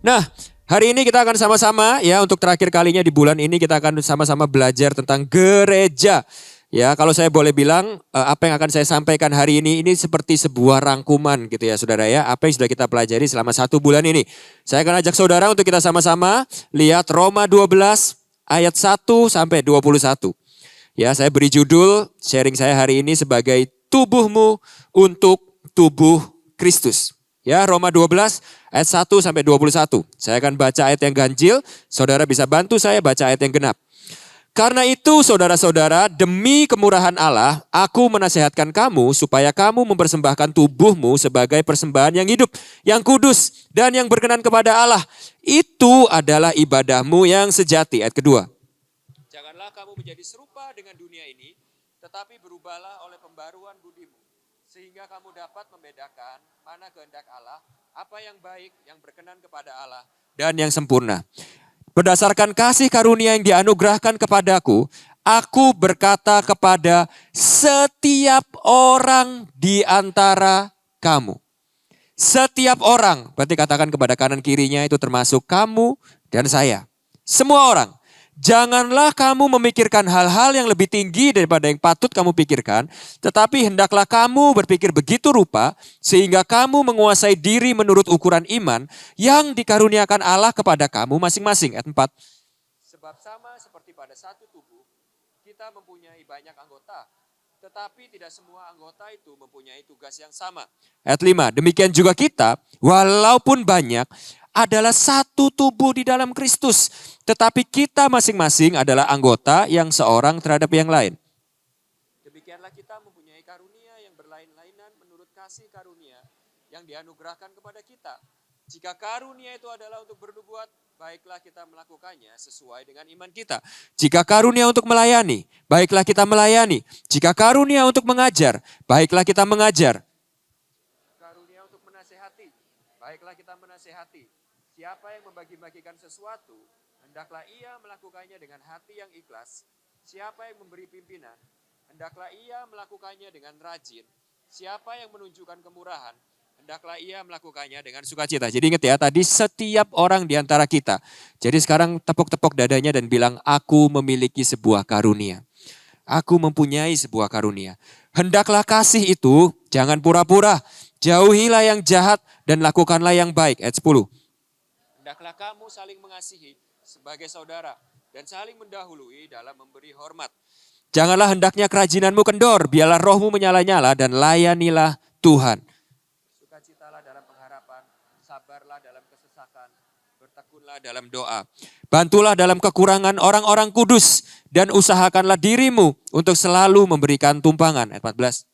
Nah, hari ini kita akan sama-sama ya untuk terakhir kalinya di bulan ini kita akan sama-sama belajar tentang gereja. Ya, kalau saya boleh bilang apa yang akan saya sampaikan hari ini seperti sebuah rangkuman gitu ya saudara ya. Apa yang sudah kita pelajari selama 1 bulan ini. Saya akan ajak saudara untuk kita sama-sama lihat Roma 12 ayat 1 sampai 21. Ya, saya beri judul sharing saya hari ini sebagai tubuhmu untuk tubuh Kristus. Ya, Roma 12 ayat 1 sampai 21. Saya akan baca ayat yang ganjil, saudara bisa bantu saya baca ayat yang genap. Karena itu saudara-saudara, demi kemurahan Allah, aku menasehatkan kamu supaya kamu mempersembahkan tubuhmu sebagai persembahan yang hidup, yang kudus, dan yang berkenan kepada Allah. Itu adalah ibadahmu yang sejati. Ayat kedua. Janganlah kamu menjadi serupa dengan dunia ini, tetapi berubahlah oleh pembaruan budimu. Sehingga kamu dapat membedakan mana kehendak Allah, apa yang baik, yang berkenan kepada Allah, dan yang sempurna. Berdasarkan kasih karunia yang dianugerahkan kepadaku, aku berkata kepada setiap orang di antara kamu. Setiap orang, berarti katakan kepada kanan kirinya itu termasuk kamu dan saya. Semua orang. Janganlah kamu memikirkan hal-hal yang lebih tinggi daripada yang patut kamu pikirkan, tetapi hendaklah kamu berpikir begitu rupa, sehingga kamu menguasai diri menurut ukuran iman yang dikaruniakan Allah kepada kamu masing-masing. Ayat 4. Sebab sama seperti pada satu tubuh, kita mempunyai banyak anggota, tetapi tidak semua anggota itu mempunyai tugas yang sama. Ayat 5. Demikian juga kita, walaupun banyak, adalah satu tubuh di dalam Kristus. Tetapi kita masing-masing adalah anggota yang seorang terhadap yang lain. Demikianlah kita mempunyai karunia yang berlain-lainan menurut kasih karunia yang dianugerahkan kepada kita. Jika karunia itu adalah untuk bernubuat, baiklah kita melakukannya sesuai dengan iman kita. Jika karunia untuk melayani, baiklah kita melayani. Jika karunia untuk mengajar, baiklah kita mengajar. Karunia untuk menasehati, baiklah kita menasehati. Siapa yang membagi-bagikan sesuatu, hendaklah ia melakukannya dengan hati yang ikhlas. Siapa yang memberi pimpinan, hendaklah ia melakukannya dengan rajin. Siapa yang menunjukkan kemurahan, hendaklah ia melakukannya dengan sukacita. Jadi ingat ya, tadi setiap orang di antara kita. Jadi sekarang tepuk-tepuk dadanya dan bilang, aku memiliki sebuah karunia. Aku mempunyai sebuah karunia. Hendaklah kasih itu, jangan pura-pura. Jauhilah yang jahat dan lakukanlah yang baik. Ayat 10. Hendaklah kamu saling mengasihi sebagai saudara dan saling mendahului dalam memberi hormat. Janganlah hendaknya kerajinanmu kendor, biarlah rohmu menyala-nyala dan layanilah Tuhan. Sukacitalah dalam pengharapan, sabarlah dalam kesesakan, bertekunlah dalam doa. Bantulah dalam kekurangan orang-orang kudus dan usahakanlah dirimu untuk selalu memberikan tumpangan. Ayat 14.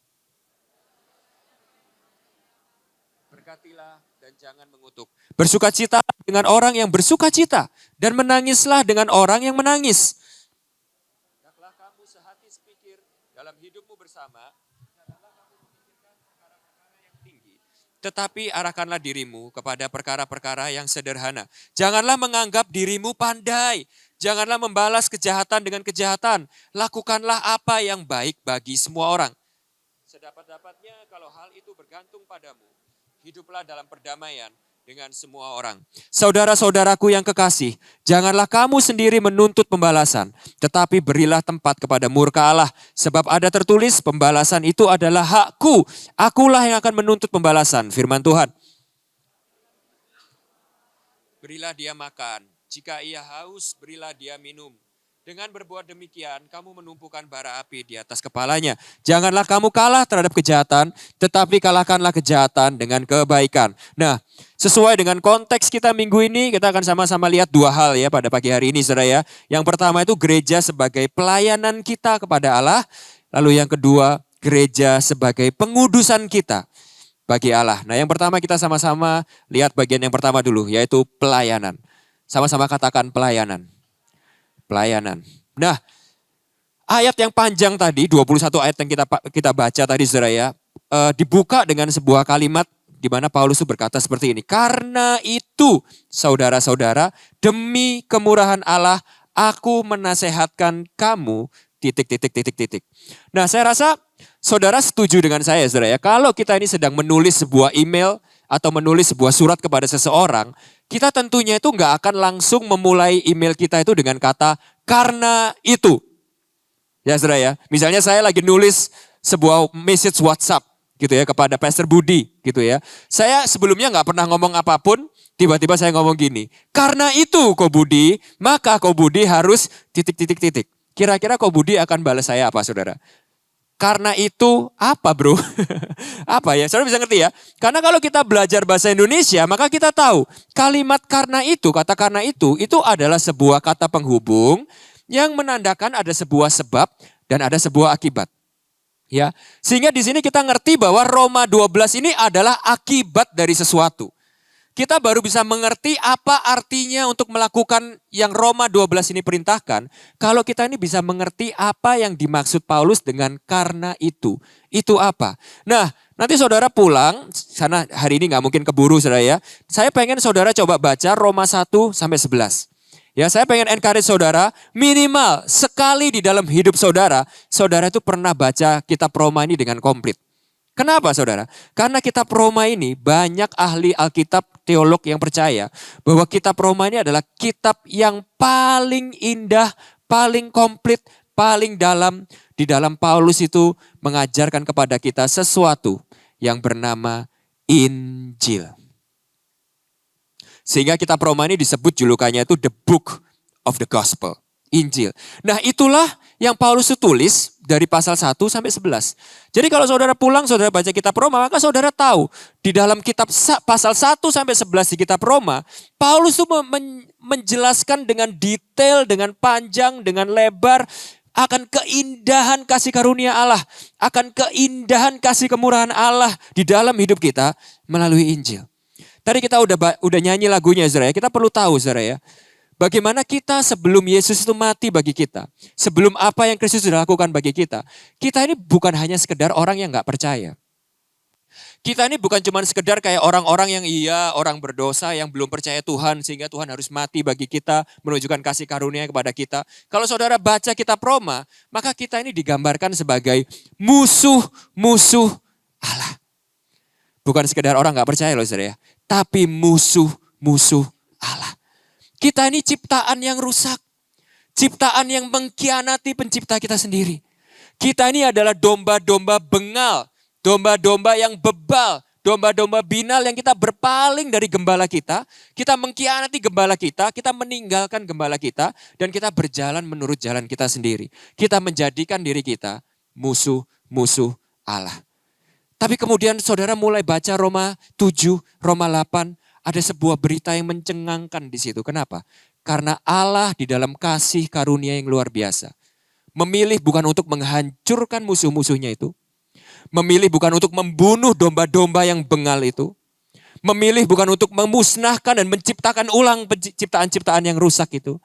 Berkatilah dan jangan mengutuk. Bersukacita dengan orang yang bersukacita dan menangislah dengan orang yang menangis. Hendaklah kamu sehati sepikir dalam hidupmu bersama. Janganlah kamu memikirkan perkara-perkara yang tinggi, tetapi arahkanlah dirimu kepada perkara-perkara yang sederhana. Janganlah menganggap dirimu pandai. Janganlah membalas kejahatan dengan kejahatan. Lakukanlah apa yang baik bagi semua orang. Sedapat-dapatnya kalau hal itu bergantung padamu, hiduplah dalam perdamaian dengan semua orang. Saudara-saudaraku yang kekasih, janganlah kamu sendiri menuntut pembalasan, tetapi berilah tempat kepada murka Allah. Sebab ada tertulis, pembalasan itu adalah hakku. Akulah yang akan menuntut pembalasan, firman Tuhan. Berilah dia makan, jika ia haus, berilah dia minum. Dengan berbuat demikian, kamu menumpukan bara api di atas kepalanya. Janganlah kamu kalah terhadap kejahatan, tetapi kalahkanlah kejahatan dengan kebaikan. Nah, sesuai dengan konteks kita minggu ini, kita akan sama-sama lihat dua hal ya pada pagi hari ini, saudara ya. Yang pertama itu gereja sebagai pelayanan kita kepada Allah. Lalu yang kedua, gereja sebagai pengudusan kita bagi Allah. Nah, yang pertama kita sama-sama lihat bagian yang pertama dulu, yaitu pelayanan. Sama-sama katakan pelayanan. Pelayanan. Nah, ayat yang panjang tadi, 21 ayat yang kita baca tadi saudara ya, dibuka dengan sebuah kalimat di mana Paulus itu berkata seperti ini. Karena itu, saudara-saudara, demi kemurahan Allah, aku menasehatkan kamu, titik. Nah, saya rasa saudara setuju dengan saya saudara ya, kalau kita ini sedang menulis sebuah email atau menulis sebuah surat kepada seseorang, kita tentunya itu nggak akan langsung memulai email kita itu dengan kata karena itu. Ya saudara ya, misalnya saya lagi nulis sebuah message WhatsApp gitu ya kepada Pastor Budi gitu ya. Saya sebelumnya nggak pernah ngomong apapun, tiba-tiba saya ngomong gini, karena itu Ko Budi, maka Ko Budi harus titik. Kira-kira Ko Budi akan balas saya apa saudara? Karena itu apa bro? Apa ya? Saudara bisa ngerti ya? Karena kalau kita belajar bahasa Indonesia, maka kita tahu kalimat karena itu, kata karena itu adalah sebuah kata penghubung yang menandakan ada sebuah sebab dan ada sebuah akibat. Ya, sehingga di sini kita ngerti bahwa Roma 12 ini adalah akibat dari sesuatu. Kita baru bisa mengerti apa artinya untuk melakukan yang Roma 12 ini perintahkan. Kalau kita ini bisa mengerti apa yang dimaksud Paulus dengan karena itu. Itu apa? Nah, nanti saudara pulang, karena hari ini nggak mungkin keburu saudara ya. Saya pengen saudara coba baca Roma 1 sampai 11. Ya, saya pengen encourage saudara, minimal sekali di dalam hidup saudara, saudara itu pernah baca kitab Roma ini dengan komplit. Kenapa saudara? Karena kitab Roma ini banyak ahli Alkitab teolog yang percaya bahwa kitab Roma ini adalah kitab yang paling indah, paling komplit, paling dalam. Di dalam Paulus itu mengajarkan kepada kita sesuatu yang bernama Injil. Sehingga kitab Roma ini disebut julukannya itu the book of the gospel. Injil. Nah itulah yang Paulus tulis dari pasal 1 sampai 11. Jadi kalau saudara pulang, saudara baca kitab Roma, maka saudara tahu di dalam kitab pasal 1 sampai 11 di kitab Roma, Paulus itu menjelaskan dengan detail, dengan panjang, dengan lebar, akan keindahan kasih karunia Allah, akan keindahan kasih kemurahan Allah di dalam hidup kita melalui Injil. Tadi kita udah nyanyi lagunya saudara ya, kita perlu tahu saudara ya. Bagaimana kita sebelum Yesus itu mati bagi kita. Sebelum apa yang Kristus sudah lakukan bagi kita. Kita ini bukan hanya sekedar orang yang gak percaya. Kita ini bukan cuma sekedar kayak orang-orang yang orang berdosa yang belum percaya Tuhan. Sehingga Tuhan harus mati bagi kita, menunjukkan kasih karunia kepada kita. Kalau saudara baca kitab Roma, maka kita ini digambarkan sebagai musuh-musuh Allah. Bukan sekedar orang gak percaya loh saudara ya. Tapi musuh-musuh Allah. Kita ini ciptaan yang rusak. Ciptaan yang mengkhianati pencipta kita sendiri. Kita ini adalah domba-domba bengal. Domba-domba yang bebal. Domba-domba binal yang kita berpaling dari gembala kita. Kita mengkhianati gembala kita. Kita meninggalkan gembala kita. Dan kita berjalan menurut jalan kita sendiri. Kita menjadikan diri kita musuh-musuh Allah. Tapi kemudian saudara mulai baca Roma 7, Roma 8. Ada sebuah berita yang mencengangkan di situ. Kenapa? Karena Allah di dalam kasih karunia yang luar biasa. Memilih bukan untuk menghancurkan musuh-musuhnya itu. Memilih bukan untuk membunuh domba-domba yang bengal itu. Memilih bukan untuk memusnahkan dan menciptakan ulang ciptaan-ciptaan yang rusak itu.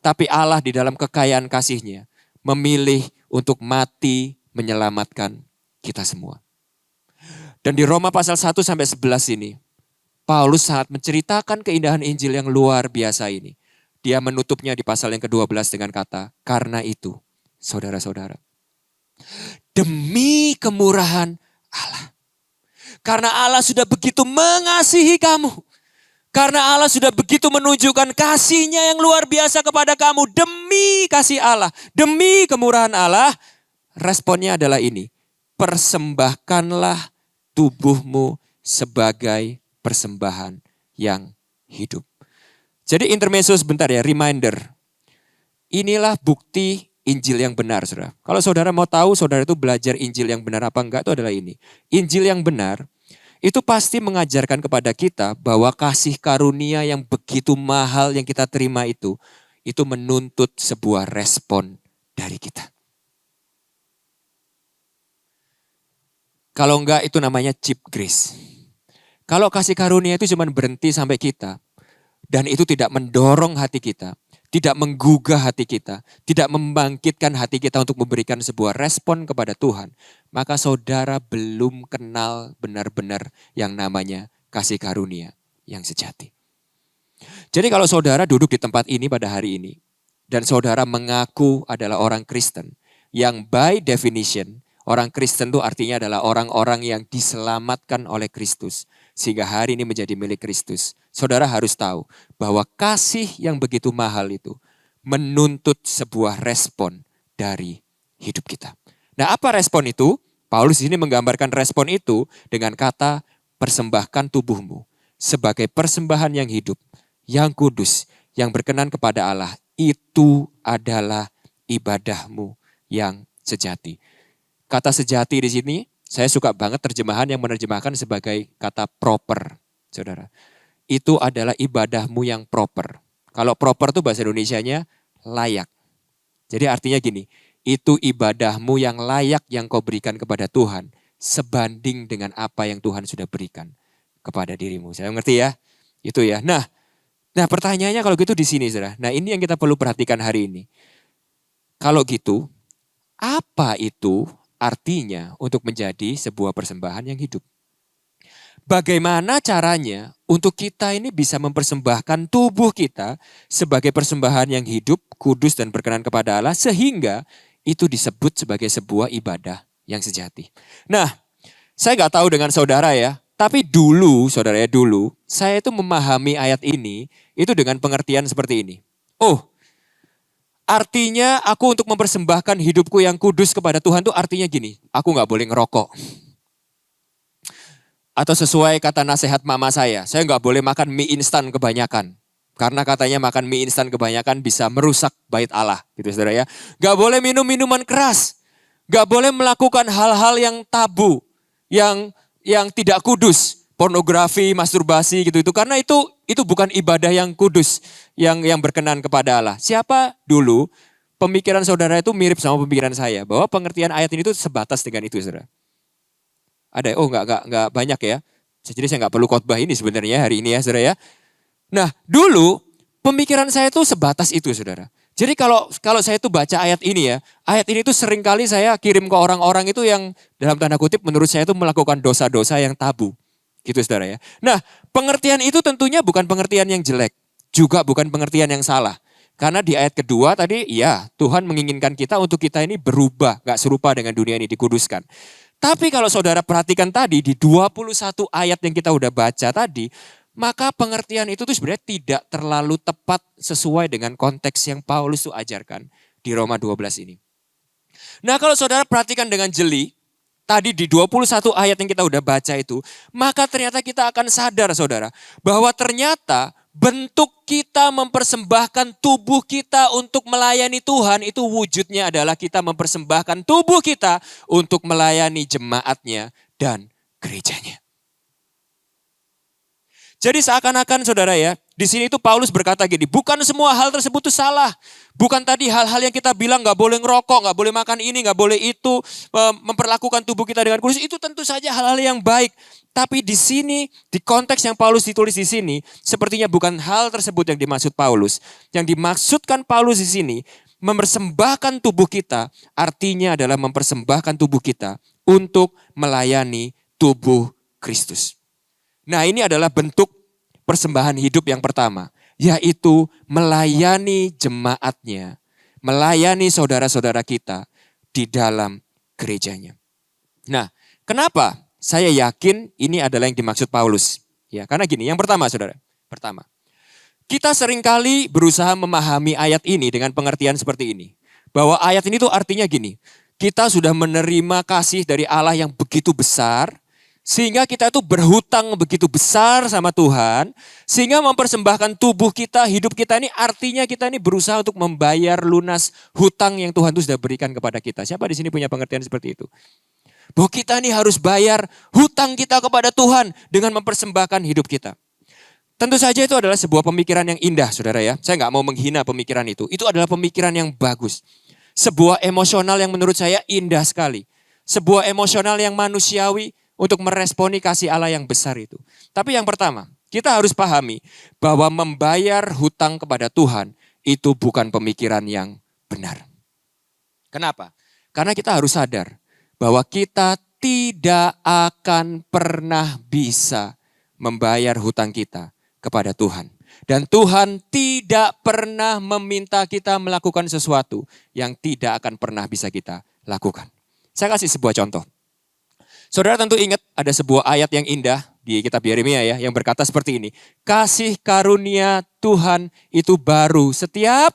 Tapi Allah di dalam kekayaan kasihnya memilih untuk mati menyelamatkan kita semua. Dan di Roma pasal 1 sampai 11 ini, Paulus sangat menceritakan keindahan Injil yang luar biasa ini. Dia menutupnya di pasal yang ke-12 dengan kata, karena itu, saudara-saudara, demi kemurahan Allah. Karena Allah sudah begitu mengasihi kamu. Karena Allah sudah begitu menunjukkan kasih-Nya yang luar biasa kepada kamu. Demi kasih Allah, demi kemurahan Allah, responnya adalah ini. Persembahkanlah tubuhmu sebagai persembahan yang hidup. Jadi intermezzo sebentar ya, reminder. Inilah bukti Injil yang benar, saudara. Kalau saudara mau tahu, saudara itu belajar Injil yang benar apa enggak, itu adalah ini. Injil yang benar, itu pasti mengajarkan kepada kita bahwa kasih karunia yang begitu mahal yang kita terima itu menuntut sebuah respon dari kita. Kalau enggak, itu namanya cheap grace. Kalau kasih karunia itu cuma berhenti sampai kita. Dan itu tidak mendorong hati kita. Tidak menggugah hati kita. Tidak membangkitkan hati kita untuk memberikan sebuah respon kepada Tuhan. Maka saudara belum kenal benar-benar yang namanya kasih karunia yang sejati. Jadi kalau saudara duduk di tempat ini pada hari ini. Dan saudara mengaku adalah orang Kristen. Yang by definition Orang Kristen itu artinya adalah orang-orang yang diselamatkan oleh Kristus. Sehingga hari ini menjadi milik Kristus. Saudara harus tahu bahwa kasih yang begitu mahal itu menuntut sebuah respon dari hidup kita. Nah, apa respon itu? Paulus di sini menggambarkan respon itu dengan kata persembahkan tubuhmu sebagai persembahan yang hidup, yang kudus, yang berkenan kepada Allah. Itu adalah ibadahmu yang sejati. Kata sejati di sini, saya suka banget terjemahan yang menerjemahkan sebagai kata proper, saudara. Itu adalah ibadahmu yang proper. Kalau proper itu bahasa Indonesianya layak. Jadi artinya gini, itu ibadahmu yang layak yang kau berikan kepada Tuhan sebanding dengan apa yang Tuhan sudah berikan kepada dirimu. Saya ngerti ya? Itu ya. Nah, pertanyaannya kalau gitu di sini, saudara. Nah, ini yang kita perlu perhatikan hari ini. Kalau gitu, apa itu artinya untuk menjadi sebuah persembahan yang hidup? Bagaimana caranya untuk kita ini bisa mempersembahkan tubuh kita sebagai persembahan yang hidup, kudus dan berkenan kepada Allah sehingga itu disebut sebagai sebuah ibadah yang sejati. Nah, saya nggak tahu dengan saudara ya, tapi dulu, saudara ya dulu, saya itu memahami ayat ini itu dengan pengertian seperti ini. Oh, artinya aku untuk mempersembahkan hidupku yang kudus kepada Tuhan itu artinya gini, aku nggak boleh ngerokok. Atau sesuai kata nasihat mama saya nggak boleh makan mie instan kebanyakan. Karena katanya makan mie instan kebanyakan bisa merusak bait Allah, gitu saudara ya. Nggak boleh minum minuman keras, nggak boleh melakukan hal-hal yang tabu, yang tidak kudus, pornografi, masturbasi gitu itu. Karena itu bukan ibadah yang kudus, yang berkenan kepada Allah. Siapa dulu pemikiran saudara itu mirip sama pemikiran saya, bahwa pengertian ayat ini itu sebatas dengan itu, saudara. Ada, oh nggak banyak ya. Jadi saya nggak perlu khotbah ini sebenarnya hari ini ya, saudara ya. Nah, dulu pemikiran saya itu sebatas itu, saudara. Jadi kalau saya itu baca ayat ini ya, ayat ini itu seringkali saya kirim ke orang-orang itu yang dalam tanda kutip menurut saya itu melakukan dosa-dosa yang tabu. Gitu, saudara ya. Nah, pengertian itu tentunya bukan pengertian yang jelek, juga bukan pengertian yang salah. Karena di ayat kedua tadi, ya Tuhan menginginkan kita untuk kita ini berubah, gak serupa dengan dunia ini, dikuduskan. Tapi kalau saudara perhatikan tadi di 21 ayat yang kita udah baca tadi, maka pengertian itu tuh sebenarnya tidak terlalu tepat sesuai dengan konteks yang Paulus tuh ajarkan di Roma 12 ini. Nah, kalau saudara perhatikan dengan jeli, tadi di 21 ayat yang kita udah baca itu, maka ternyata kita akan sadar, saudara, bahwa ternyata bentuk kita mempersembahkan tubuh kita untuk melayani Tuhan itu wujudnya adalah kita mempersembahkan tubuh kita untuk melayani jemaatnya dan gerejanya. Jadi seakan-akan, saudara ya, di sini itu Paulus berkata gini, bukan semua hal tersebut itu salah. Bukan tadi hal-hal yang kita bilang gak boleh ngerokok, gak boleh makan ini, gak boleh itu, memperlakukan tubuh kita dengan kudus, itu tentu saja hal-hal yang baik. Tapi di sini, di konteks yang Paulus ditulis di sini, sepertinya bukan hal tersebut yang dimaksud Paulus. Yang dimaksudkan Paulus di sini, mempersembahkan tubuh kita, artinya adalah mempersembahkan tubuh kita untuk melayani tubuh Kristus. Nah, ini adalah bentuk persembahan hidup yang pertama, yaitu melayani jemaatnya, melayani saudara-saudara kita di dalam gerejanya. Nah, kenapa saya yakin ini adalah yang dimaksud Paulus? Ya, karena gini, yang pertama, saudara, kita seringkali berusaha memahami ayat ini dengan pengertian seperti ini, bahwa ayat ini tuh artinya gini, kita sudah menerima kasih dari Allah yang begitu besar, sehingga kita itu berhutang begitu besar sama Tuhan, sehingga mempersembahkan tubuh kita, hidup kita ini artinya kita ini berusaha untuk membayar lunas hutang yang Tuhan itu sudah berikan kepada kita. Siapa di sini punya pengertian seperti itu? Bahwa kita ini harus bayar hutang kita kepada Tuhan dengan mempersembahkan hidup kita. Tentu saja itu adalah sebuah pemikiran yang indah, saudara ya. Saya nggak mau menghina pemikiran itu. Itu adalah pemikiran yang bagus. Sebuah emosional yang menurut saya indah sekali. Sebuah emosional yang manusiawi, untuk meresponi kasih Allah yang besar itu. Tapi yang pertama, kita harus pahami bahwa membayar hutang kepada Tuhan itu bukan pemikiran yang benar. Kenapa? Karena kita harus sadar bahwa kita tidak akan pernah bisa membayar hutang kita kepada Tuhan. Dan Tuhan tidak pernah meminta kita melakukan sesuatu yang tidak akan pernah bisa kita lakukan. Saya kasih sebuah contoh. Saudara tentu ingat ada sebuah ayat yang indah di kitab Yeremia ya, yang berkata seperti ini. Kasih karunia Tuhan itu baru setiap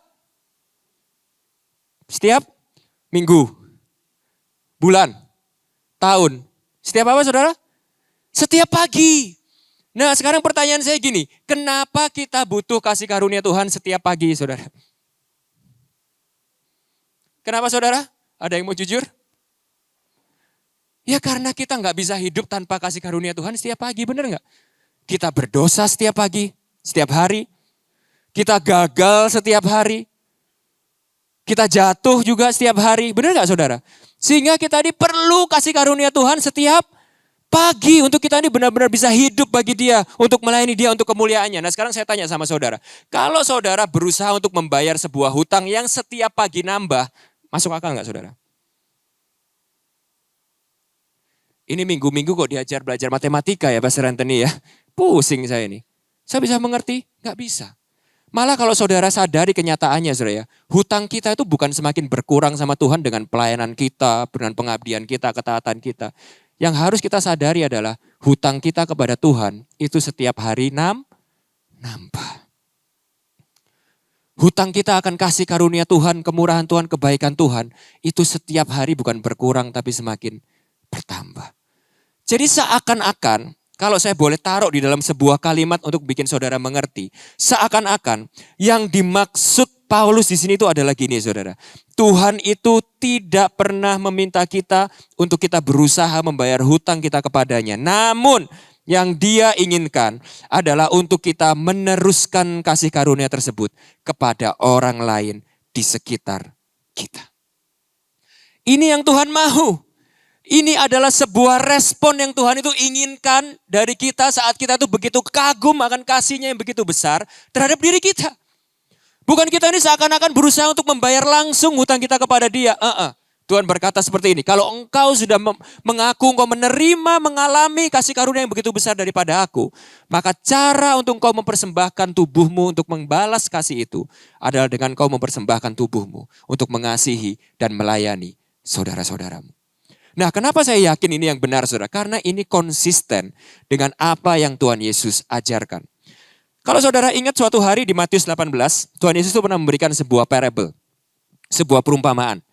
minggu, bulan, tahun. Setiap apa saudara? Setiap pagi. Nah sekarang pertanyaan saya gini, kenapa kita butuh kasih karunia Tuhan setiap pagi saudara? Kenapa saudara? Ada yang mau jujur? Ya karena kita nggak bisa hidup tanpa kasih karunia Tuhan setiap pagi, benar nggak? Kita berdosa setiap pagi, setiap hari. Kita gagal setiap hari. Kita jatuh juga setiap hari, benar nggak saudara? Sehingga kita ini perlu kasih karunia Tuhan setiap pagi untuk kita ini benar-benar bisa hidup bagi dia, untuk melayani dia, untuk kemuliaannya. Nah sekarang saya tanya sama saudara, kalau saudara berusaha untuk membayar sebuah hutang yang setiap pagi nambah, masuk akal nggak saudara? Ini minggu-minggu kok diajar belajar matematika ya Pastor Anthony ya. Pusing saya ini. Saya bisa mengerti? Nggak bisa. Malah kalau saudara sadari kenyataannya saudara ya, hutang kita itu bukan semakin berkurang sama Tuhan dengan pelayanan kita, dengan pengabdian kita, ketaatan kita. Yang harus kita sadari adalah hutang kita kepada Tuhan itu setiap hari nambah. Hutang kita akan kasih karunia Tuhan, kemurahan Tuhan, kebaikan Tuhan itu setiap hari bukan berkurang tapi semakin bertambah. Jadi seakan-akan, kalau saya boleh taruh di dalam sebuah kalimat untuk bikin saudara mengerti, seakan-akan yang dimaksud Paulus di sini itu adalah gini saudara. Tuhan itu tidak pernah meminta kita untuk kita berusaha membayar hutang kita kepadanya. Namun yang dia inginkan adalah untuk kita meneruskan kasih karunia tersebut kepada orang lain di sekitar kita. Ini yang Tuhan mau. Ini adalah sebuah respon yang Tuhan itu inginkan dari kita saat kita itu begitu kagum akan kasihnya yang begitu besar terhadap diri kita. Bukan kita ini seakan-akan berusaha untuk membayar langsung hutang kita kepada dia. Tuhan berkata seperti ini, kalau engkau sudah mengaku engkau menerima, mengalami kasih karunia yang begitu besar daripada aku, maka cara untuk engkau mempersembahkan tubuhmu untuk membalas kasih itu adalah dengan engkau mempersembahkan tubuhmu untuk mengasihi dan melayani saudara-saudaramu. Nah, kenapa saya yakin ini yang benar saudara? Karena ini konsisten dengan apa yang Tuhan Yesus ajarkan. Kalau saudara ingat suatu hari di Matius 18, Tuhan Yesus itu pernah memberikan sebuah parable, sebuah perumpamaan.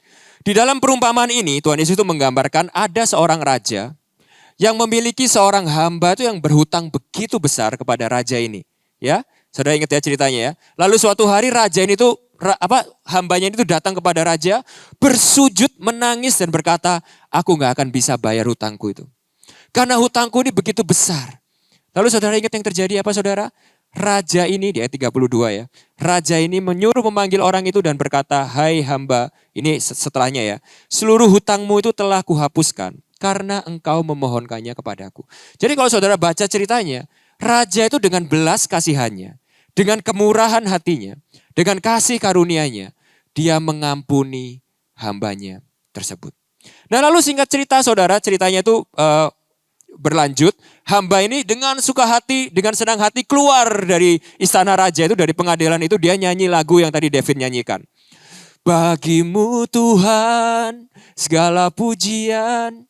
Di dalam perumpamaan ini, Tuhan Yesus itu menggambarkan ada seorang raja yang memiliki seorang hamba itu yang berhutang begitu besar kepada raja ini. Ya, saudara ingat ya ceritanya ya. Lalu suatu hari raja ini tuh hambanya itu datang kepada raja, bersujud, menangis dan berkata, aku gak akan bisa bayar hutangku itu. Karena hutangku ini begitu besar. Lalu saudara ingat yang terjadi apa saudara? Raja ini di ayat 32 ya. Raja ini menyuruh memanggil orang itu dan berkata, hai hamba, ini setelahnya ya. Seluruh hutangmu itu telah kuhapuskan karena engkau memohonkannya kepadaku. Jadi kalau saudara baca ceritanya, raja itu dengan belas kasihannya, dengan kemurahan hatinya, dengan kasih karunia-Nya, dia mengampuni hambanya tersebut. Nah lalu singkat cerita saudara, ceritanya itu berlanjut. Hamba ini dengan suka hati, dengan senang hati keluar dari istana raja itu, dari pengadilan itu dia nyanyi lagu yang tadi David nyanyikan. Bagimu Tuhan segala pujian,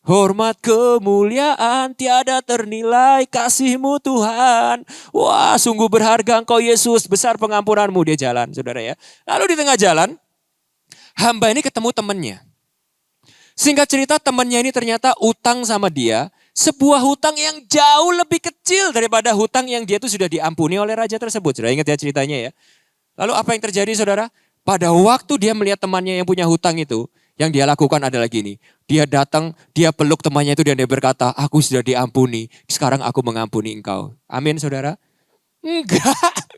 hormat kemuliaan tiada ternilai kasih-Mu Tuhan. Wah sungguh berharga Engkau Yesus, besar pengampunanmu. Dia jalan saudara ya. Lalu di tengah jalan hamba ini ketemu temannya. Singkat cerita temannya ini ternyata utang sama dia sebuah hutang yang jauh lebih kecil daripada hutang yang dia itu sudah diampuni oleh raja tersebut. Sudah ingat ya ceritanya ya. Lalu apa yang terjadi saudara? Pada waktu dia melihat temannya yang punya hutang itu, yang dia lakukan adalah gini. Dia datang, dia peluk temannya itu dan dia berkata, aku sudah diampuni, sekarang aku mengampuni engkau. Amin saudara? Enggak.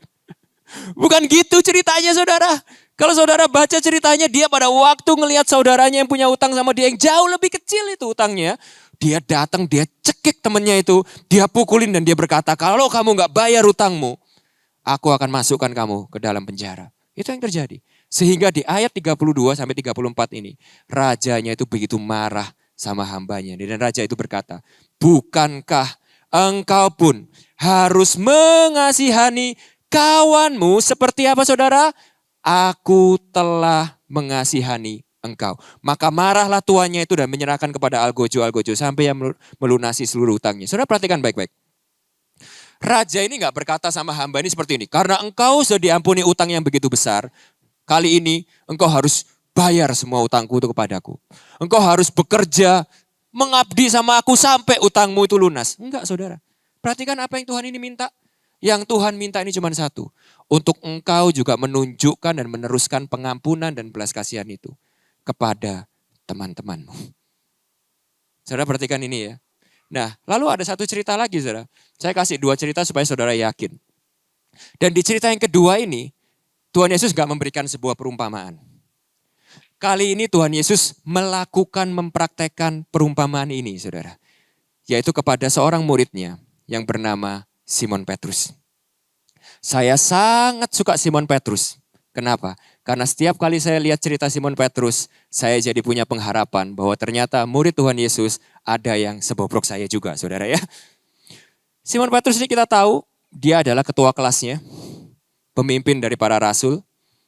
Bukan gitu ceritanya saudara. Kalau saudara baca ceritanya, dia pada waktu ngelihat saudaranya yang punya hutang sama dia yang jauh lebih kecil itu hutangnya. Dia datang, dia cekik temannya itu, dia pukulin dan dia berkata, kalau kamu gak bayar hutangmu, aku akan masukkan kamu ke dalam penjara. Itu yang terjadi. Sehingga di ayat 32 sampai 34 ini, rajanya itu begitu marah sama hambanya. Dan raja itu berkata, bukankah engkau pun harus mengasihani kawanmu seperti apa saudara? Aku telah mengasihani engkau. Maka marahlah tuannya itu dan menyerahkan kepada algojo sampai yang melunasi seluruh utangnya. Saudara perhatikan baik-baik. Raja ini nggak berkata sama hamba ini seperti ini. Karena engkau sudah diampuni utang yang begitu besar, kali ini engkau harus bayar semua utangku itu kepadaku. Engkau harus bekerja, mengabdi sama aku sampai utangmu itu lunas. Enggak saudara. Perhatikan apa yang Tuhan ini minta. Yang Tuhan minta ini cuma satu. Untuk engkau juga menunjukkan dan meneruskan pengampunan dan belas kasihan itu kepada teman-temanmu. Saudara perhatikan ini ya. Nah, lalu ada satu cerita lagi saudara. Saya kasih 2 cerita supaya saudara yakin. Dan di cerita yang kedua ini, Tuhan Yesus gak memberikan sebuah perumpamaan. Kali ini Tuhan Yesus mempraktekkan perumpamaan ini saudara. Yaitu kepada seorang muridnya yang bernama Simon Petrus. Saya sangat suka Simon Petrus. Kenapa? Karena setiap kali saya lihat cerita Simon Petrus, saya jadi punya pengharapan bahwa ternyata murid Tuhan Yesus ada yang sebobrok saya juga, saudara ya. Simon Petrus ini kita tahu, dia adalah ketua kelasnya, pemimpin dari para rasul,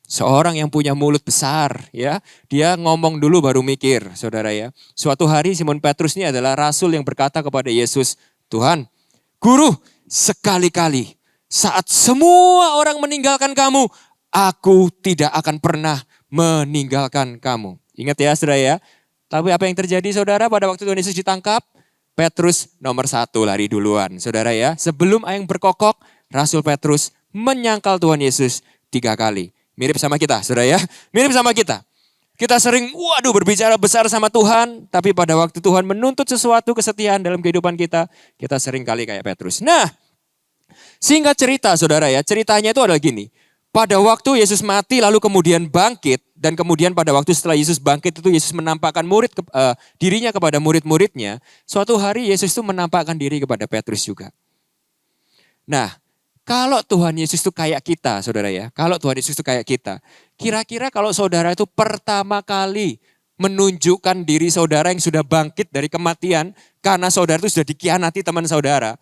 seorang yang punya mulut besar ya. Dia ngomong dulu baru mikir, saudara ya. Suatu hari Simon Petrus ini adalah rasul yang berkata kepada Yesus, Tuhan, Guru, sekali-kali saat semua orang meninggalkan kamu, aku tidak akan pernah meninggalkan kamu. Ingat ya saudara ya. Tapi apa yang terjadi saudara pada waktu Tuhan Yesus ditangkap? Petrus nomor 1 lari duluan saudara ya. Sebelum yang berkokok, Rasul Petrus menyangkal Tuhan Yesus 3 kali. Mirip sama kita saudara ya. Mirip sama kita. Kita sering berbicara besar sama Tuhan. Tapi pada waktu Tuhan menuntut sesuatu kesetiaan dalam kehidupan kita sering kali kayak Petrus. Nah, singkat cerita saudara ya. Ceritanya itu adalah gini. Pada waktu Yesus mati lalu kemudian bangkit. Dan kemudian pada waktu setelah Yesus bangkit itu Yesus menampakkan dirinya kepada murid-muridnya. Suatu hari Yesus itu menampakkan diri kepada Petrus juga. Nah, kalau Tuhan Yesus itu kayak kita saudara ya. Kalau Tuhan Yesus itu kayak kita. Kira-kira kalau saudara itu pertama kali menunjukkan diri saudara yang sudah bangkit dari kematian. Karena saudara itu sudah dikhianati teman saudara.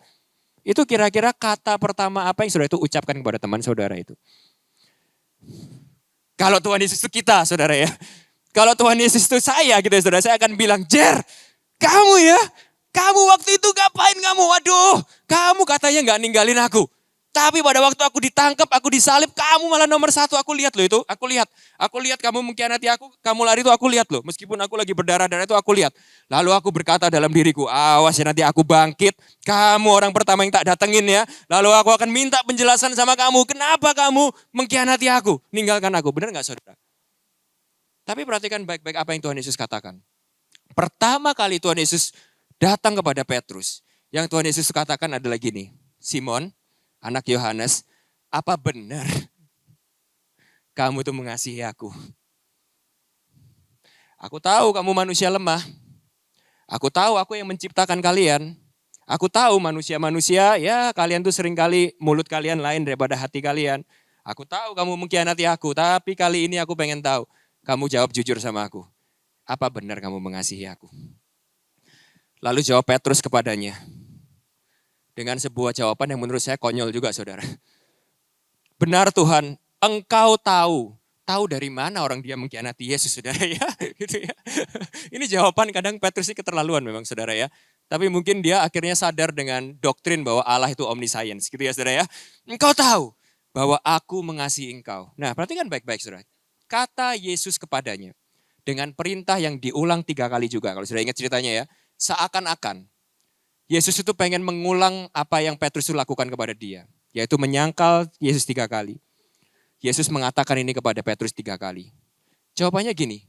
Itu kira-kira kata pertama apa yang saudara itu ucapkan kepada teman saudara itu? Kalau Tuhan Yesus itu kita, saudara ya. Kalau Tuhan Yesus itu saya gitu ya, saudara. Saya akan bilang, Jer, kamu ya. Kamu waktu itu ngapain kamu? Waduh, kamu katanya gak ninggalin aku. Tapi pada waktu aku ditangkap, aku disalib, kamu malah nomor 1. Aku lihat loh itu, aku lihat kamu mengkhianati aku, kamu lari itu aku lihat loh. Meskipun aku lagi berdarah-darah itu aku lihat. Lalu aku berkata dalam diriku, awas ya nanti aku bangkit. Kamu orang pertama yang tak datengin ya. Lalu aku akan minta penjelasan sama kamu. Kenapa kamu mengkhianati aku? Ninggalkan aku. Benar gak saudara? Tapi perhatikan baik-baik apa yang Tuhan Yesus katakan. Pertama kali Tuhan Yesus datang kepada Petrus. Yang Tuhan Yesus katakan adalah gini. Simon, anak Yohanes, apa benar kamu tuh mengasihi aku? Aku tahu kamu manusia lemah. Aku tahu aku yang menciptakan kalian. Aku tahu manusia-manusia, ya kalian tuh seringkali mulut kalian lain daripada hati kalian. Aku tahu kamu mengkhianati aku, tapi kali ini aku pengen tahu. Kamu jawab jujur sama aku. Apa benar kamu mengasihi aku? Lalu jawab Petrus kepadanya. Dengan sebuah jawaban yang menurut saya konyol juga saudara. Benar Tuhan, engkau tahu. Tahu dari mana orang dia mengkhianati Yesus saudara ya. Gitu ya. Ini jawaban kadang Petrus ini keterlaluan memang saudara ya. Tapi mungkin dia akhirnya sadar dengan doktrin bahwa Allah itu omniscience gitu ya saudara ya. Engkau tahu bahwa aku mengasihi engkau. Nah perhatikan baik-baik saudara. Kata Yesus kepadanya. Dengan perintah yang diulang 3 kali juga. Kalau sudah ingat ceritanya ya. Seakan-akan Yesus itu pengen mengulang apa yang Petrus itu lakukan kepada dia. Yaitu menyangkal Yesus 3 kali. Yesus mengatakan ini kepada Petrus 3 kali. Jawabannya gini.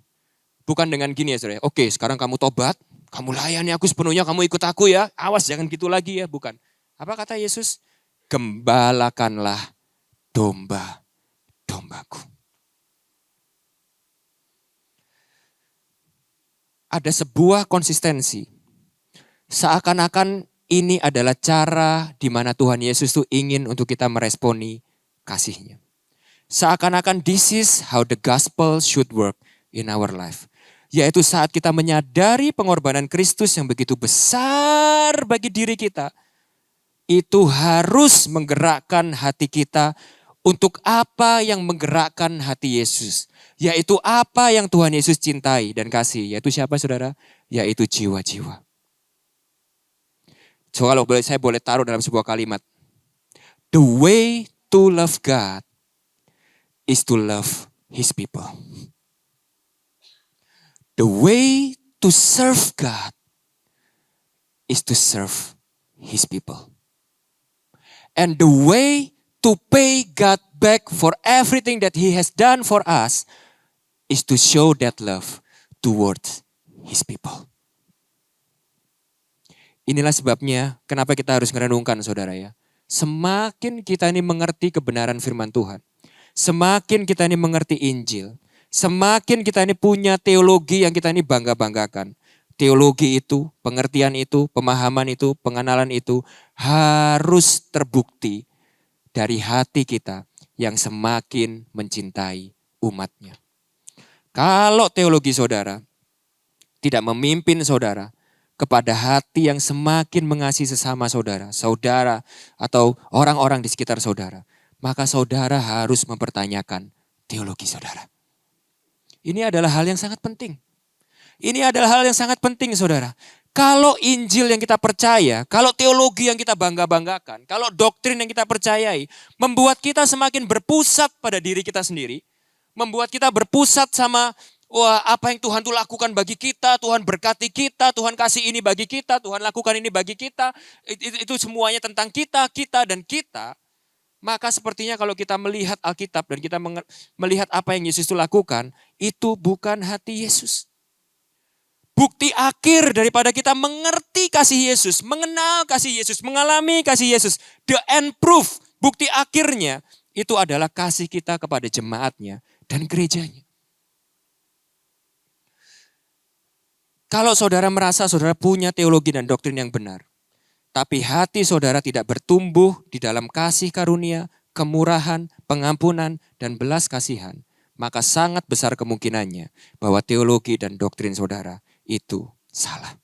Bukan dengan gini ya saudara. Oke sekarang kamu tobat. Kamu layani aku sepenuhnya. Kamu ikut aku ya. Awas jangan gitu lagi ya. Bukan. Apa kata Yesus? Gembalakanlah domba-dombaku. Ada sebuah konsistensi. Seakan-akan ini adalah cara di mana Tuhan Yesus itu ingin untuk kita meresponi kasih-Nya. Seakan-akan this is how the gospel should work in our life. Yaitu saat kita menyadari pengorbanan Kristus yang begitu besar bagi diri kita. Itu harus menggerakkan hati kita Untuk apa yang menggerakkan hati Yesus? Yaitu apa yang Tuhan Yesus cintai dan kasih. Yaitu siapa saudara? Yaitu jiwa-jiwa. So kalau saya boleh taruh dalam sebuah kalimat. The way to love God is to love His people. The way to serve God is to serve His people. And the way to pay God back for everything that He has done for us is to show that love towards His people. Inilah sebabnya kenapa kita harus merenungkan saudara ya. Semakin kita ini mengerti kebenaran firman Tuhan. Semakin kita ini mengerti Injil. Semakin kita ini punya teologi yang kita ini bangga-banggakan. Teologi itu, pengertian itu, pemahaman itu, pengenalan itu harus terbukti dari hati kita yang semakin mencintai umatnya. Kalau teologi saudara tidak memimpin saudara kepada hati yang semakin mengasihi sesama saudara, saudara atau orang-orang di sekitar saudara, maka saudara harus mempertanyakan teologi saudara. Ini adalah hal yang sangat penting. Ini adalah hal yang sangat penting saudara. Kalau Injil yang kita percaya, kalau teologi yang kita bangga-banggakan, kalau doktrin yang kita percayai, membuat kita semakin berpusat pada diri kita sendiri, membuat kita berpusat sama wah, apa yang Tuhan tuh lakukan bagi kita, Tuhan berkati kita, Tuhan kasih ini bagi kita, Tuhan lakukan ini bagi kita, itu semuanya tentang kita, dan kita. Maka sepertinya kalau kita melihat Alkitab dan kita melihat apa yang Yesus itu lakukan, itu bukan hati Yesus. Bukti akhir daripada kita mengerti kasih Yesus, mengenal kasih Yesus, mengalami kasih Yesus, the end proof, bukti akhirnya itu adalah kasih kita kepada jemaatnya dan gerejanya. Kalau saudara merasa saudara punya teologi dan doktrin yang benar, tapi hati saudara tidak bertumbuh di dalam kasih karunia, kemurahan, pengampunan, dan belas kasihan, maka sangat besar kemungkinannya bahwa teologi dan doktrin saudara itu salah.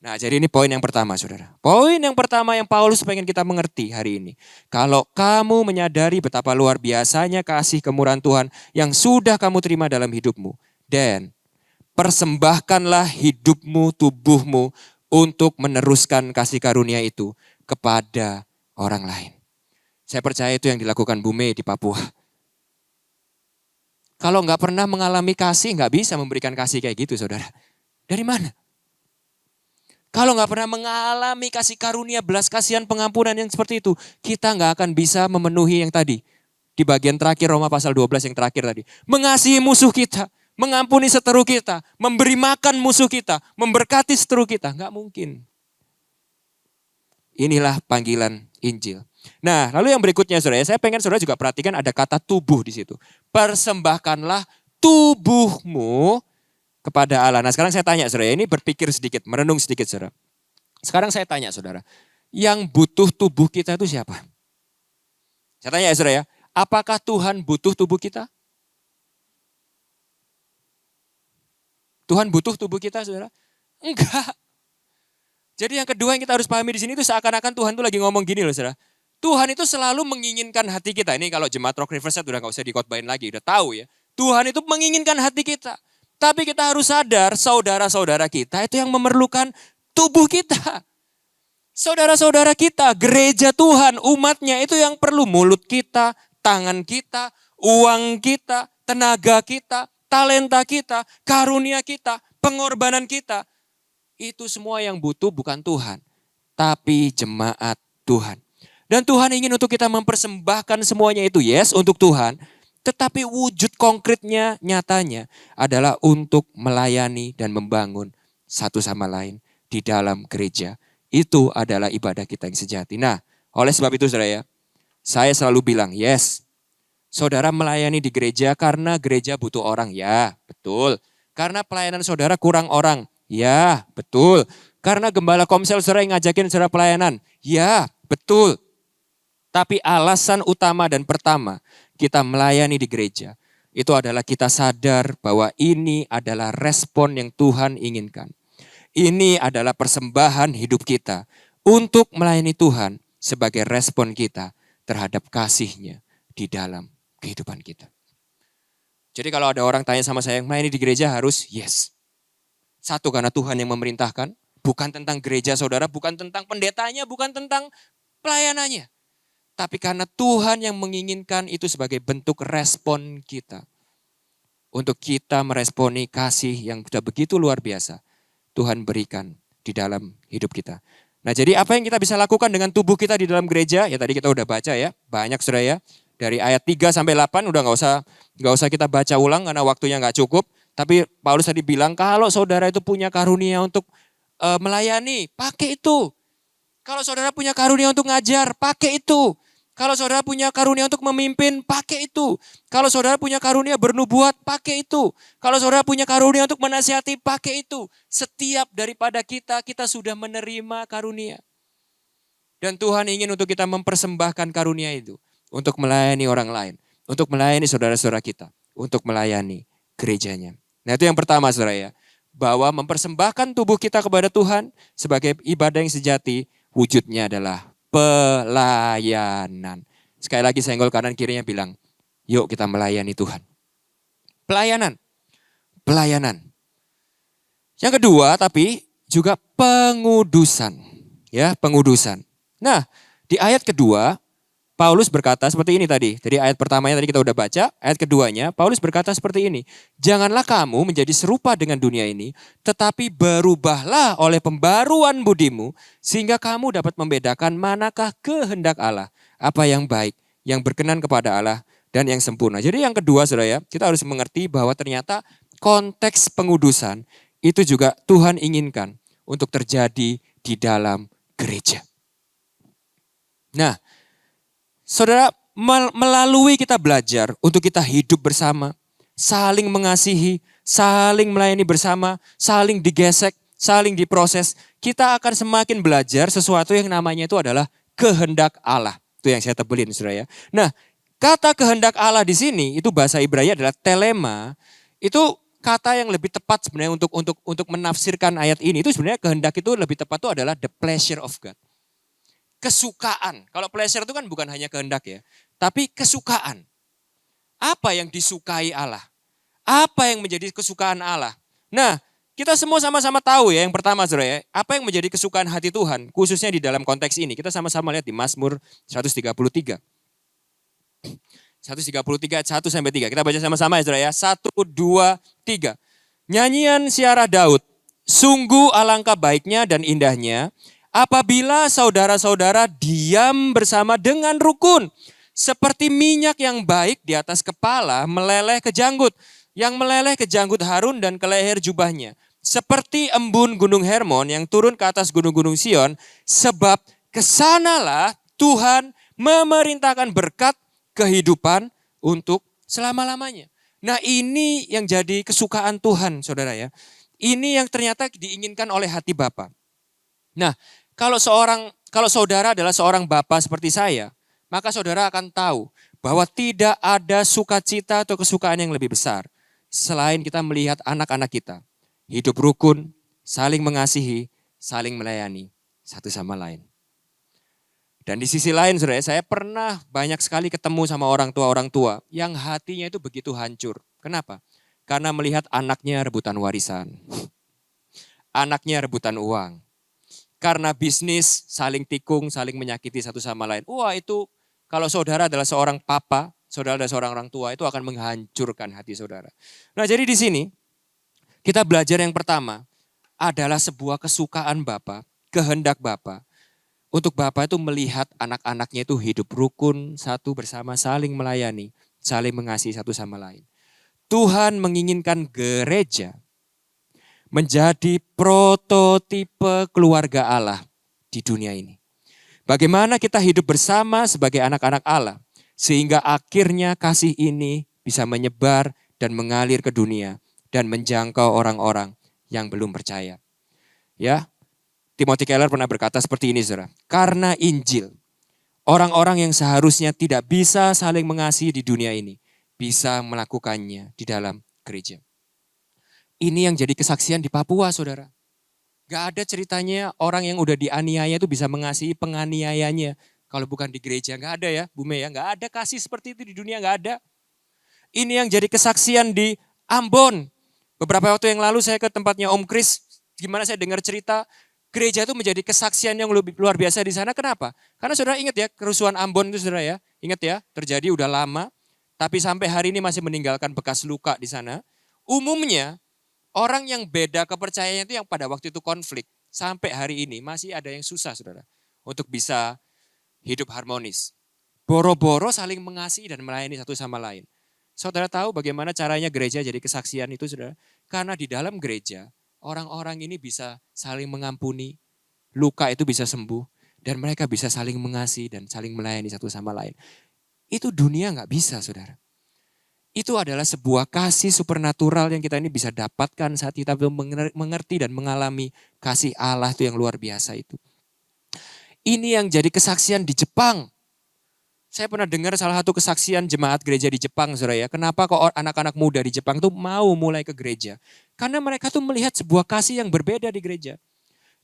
Nah, jadi ini poin yang pertama saudara. Poin yang pertama yang Paulus pengen kita mengerti hari ini. Kalau kamu menyadari betapa luar biasanya kasih kemurahan Tuhan yang sudah kamu terima dalam hidupmu, dan persembahkanlah hidupmu, tubuhmu untuk meneruskan kasih karunia itu kepada orang lain. Saya percaya itu yang dilakukan Bu Mei di Papua. Kalau nggak pernah mengalami kasih, nggak bisa memberikan kasih kayak gitu saudara. Dari mana? Kalau nggak pernah mengalami kasih karunia, belas kasihan, pengampunan yang seperti itu, kita nggak akan bisa memenuhi yang tadi. Di bagian terakhir Roma pasal 12 yang terakhir tadi. Mengasihi musuh kita, mengampuni seteru kita, memberi makan musuh kita, memberkati seteru kita. Nggak mungkin. Inilah panggilan Injil. Nah, lalu yang berikutnya saudara, saya pengen saudara juga perhatikan ada kata tubuh di situ. Persembahkanlah tubuhmu kepada Allah. Nah, sekarang saya tanya saudara, ini berpikir sedikit, merenung sedikit saudara. Sekarang saya tanya saudara, yang butuh tubuh kita itu siapa? Saya tanya ya saudara ya, apakah Tuhan butuh tubuh kita? Tuhan butuh tubuh kita saudara? Enggak. Jadi yang kedua yang kita harus pahami di sini itu seakan-akan Tuhan itu lagi ngomong gini loh saudara. Tuhan itu selalu menginginkan hati kita. Ini kalau jemaat Rock Riverside udah gak usah dikotbahin lagi, udah tahu ya. Tuhan itu menginginkan hati kita. Tapi kita harus sadar saudara-saudara kita itu yang memerlukan tubuh kita. Saudara-saudara kita, gereja Tuhan, umatnya itu yang perlu mulut kita, tangan kita, uang kita, tenaga kita, talenta kita, karunia kita, pengorbanan kita. Itu semua yang butuh bukan Tuhan, tapi jemaat Tuhan. Dan Tuhan ingin untuk kita mempersembahkan semuanya itu, yes, untuk Tuhan. Tetapi wujud konkretnya, nyatanya adalah untuk melayani dan membangun satu sama lain di dalam gereja. Itu adalah ibadah kita yang sejati. Nah, oleh sebab itu saudara ya, saya selalu bilang, yes, saudara melayani di gereja karena gereja butuh orang. Ya, betul. Karena pelayanan saudara kurang orang. Ya, betul. Karena gembala komsel saudara yang ngajakin saudara pelayanan. Ya, betul. Tapi alasan utama dan pertama kita melayani di gereja, itu adalah kita sadar bahwa ini adalah respon yang Tuhan inginkan. Ini adalah persembahan hidup kita untuk melayani Tuhan sebagai respon kita terhadap kasih-Nya di dalam kehidupan kita. Jadi kalau ada orang tanya sama saya, melayani di gereja harus yes. Satu, karena Tuhan yang memerintahkan, bukan tentang gereja saudara, bukan tentang pendetanya, bukan tentang pelayanannya. Tapi karena Tuhan yang menginginkan itu sebagai bentuk respon kita. Untuk kita meresponi kasih yang sudah begitu luar biasa. Tuhan berikan di dalam hidup kita. Nah, jadi apa yang kita bisa lakukan dengan tubuh kita di dalam gereja? Ya tadi kita udah baca ya, banyak saudara ya. Dari ayat 3 sampai 8 udah nggak usah kita baca ulang karena waktunya nggak cukup. Tapi Paulus tadi bilang kalau saudara itu punya karunia untuk melayani, pakai itu. Kalau saudara punya karunia untuk ngajar, pakai itu. Kalau saudara punya karunia untuk memimpin, pakai itu. Kalau saudara punya karunia bernubuat, pakai itu. Kalau saudara punya karunia untuk menasihati, pakai itu. Setiap daripada kita sudah menerima karunia. Dan Tuhan ingin untuk kita mempersembahkan karunia itu. Untuk melayani orang lain. Untuk melayani saudara-saudara kita. Untuk melayani gerejanya. Nah itu yang pertama saudara ya. Bahwa mempersembahkan tubuh kita kepada Tuhan sebagai ibadah yang sejati, wujudnya adalah pelayanan. Sekali lagi senggol kanan kirinya bilang, yuk kita melayani Tuhan. Pelayanan. Pelayanan. Yang kedua tapi juga pengudusan. Ya, pengudusan. Nah, di ayat kedua Paulus berkata seperti ini tadi. Jadi ayat pertamanya tadi kita udah baca, ayat keduanya Paulus berkata seperti ini. Janganlah kamu menjadi serupa dengan dunia ini, tetapi berubahlah oleh pembaruan budimu, sehingga kamu dapat membedakan manakah kehendak Allah, apa yang baik, yang berkenan kepada Allah, dan yang sempurna. Jadi yang kedua saudara ya, kita harus mengerti bahwa ternyata konteks pengudusan itu juga Tuhan inginkan untuk terjadi di dalam gereja. Nah, saudara, melalui kita belajar untuk kita hidup bersama, saling mengasihi, saling melayani bersama, saling digesek, saling diproses, kita akan semakin belajar sesuatu yang namanya itu adalah kehendak Allah. Itu yang saya tebelin, saudara ya. Nah, kata kehendak Allah di sini itu bahasa Ibrani adalah telema. Itu kata yang lebih tepat sebenarnya untuk menafsirkan ayat ini. Itu sebenarnya kehendak itu lebih tepat itu adalah the pleasure of God. Kesukaan. Kalau pleasure itu kan bukan hanya kehendak ya. Tapi kesukaan. Apa yang disukai Allah? Apa yang menjadi kesukaan Allah? Nah, kita semua sama-sama tahu ya. Yang pertama saudara ya. Apa yang menjadi kesukaan hati Tuhan? Khususnya di dalam konteks ini. Kita sama-sama lihat di Mazmur 133. 133 ayat 1 sampai 3. Kita baca sama-sama ya saudara ya. 1, 2, 3. Nyanyian siarah Daud. Sungguh alangkah baiknya dan indahnya apabila saudara-saudara diam bersama dengan rukun. Seperti minyak yang baik di atas kepala meleleh ke janggut. Yang meleleh ke janggut Harun dan ke leher jubahnya. Seperti embun gunung Hermon yang turun ke atas gunung-gunung Sion. Sebab kesanalah Tuhan memerintahkan berkat kehidupan untuk selama-lamanya. Nah ini yang jadi kesukaan Tuhan saudara ya. Ini yang ternyata diinginkan oleh hati Bapa. Nah, kalau saudara adalah seorang bapa seperti saya, maka saudara akan tahu bahwa tidak ada sukacita atau kesukaan yang lebih besar selain kita melihat anak-anak kita hidup rukun, saling mengasihi, saling melayani satu sama lain. Dan di sisi lain saudara, saya pernah banyak sekali ketemu sama orang tua yang hatinya itu begitu hancur. Kenapa? Karena melihat anaknya rebutan warisan, anaknya rebutan uang. Karena bisnis saling tikung, saling menyakiti satu sama lain. Wah itu kalau saudara adalah seorang papa, saudara adalah seorang orang tua, itu akan menghancurkan hati saudara. Nah jadi di sini kita belajar yang pertama adalah sebuah kesukaan Bapa, kehendak Bapa. Untuk Bapa itu melihat anak-anaknya itu hidup rukun, satu bersama, saling melayani, saling mengasihi satu sama lain. Tuhan menginginkan gereja menjadi prototipe keluarga Allah di dunia ini. Bagaimana kita hidup bersama sebagai anak-anak Allah, sehingga akhirnya kasih ini bisa menyebar dan mengalir ke dunia dan menjangkau orang-orang yang belum percaya. Ya, Timothy Keller pernah berkata seperti ini, saudara. Karena Injil, orang-orang yang seharusnya tidak bisa saling mengasihi di dunia ini, bisa melakukannya di dalam gereja. Ini yang jadi kesaksian di Papua, saudara. Gak ada ceritanya orang yang udah dianiaya itu bisa mengasihi penganiayanya. Kalau bukan di gereja, nggak ada ya Bu Mei ya. Nggak ada kasih seperti itu di dunia, nggak ada. Ini yang jadi kesaksian di Ambon. Beberapa waktu yang lalu saya ke tempatnya Om Kris. Gimana saya dengar cerita, gereja itu menjadi kesaksian yang lebih luar biasa di sana. Kenapa? Karena saudara ingat ya, kerusuhan Ambon itu saudara ya. Ingat ya, terjadi udah lama. Tapi sampai hari ini masih meninggalkan bekas luka di sana. Umumnya, orang yang beda kepercayaannya itu yang pada waktu itu konflik. Sampai hari ini masih ada yang susah saudara. Untuk bisa hidup harmonis. Boro-boro saling mengasihi dan melayani satu sama lain. Saudara tahu bagaimana caranya gereja jadi kesaksian itu saudara? Karena di dalam gereja, orang-orang ini bisa saling mengampuni, luka itu bisa sembuh, dan mereka bisa saling mengasihi dan saling melayani satu sama lain. Itu dunia nggak bisa saudara. Itu adalah sebuah kasih supernatural yang kita ini bisa dapatkan saat kita mengerti dan mengalami kasih Allah itu yang luar biasa itu. Ini yang jadi kesaksian di Jepang. Saya pernah dengar salah satu kesaksian jemaat gereja di Jepang, saudara ya. Kenapa kok anak-anak muda di Jepang tuh mau mulai ke gereja? Karena mereka tuh melihat sebuah kasih yang berbeda di gereja.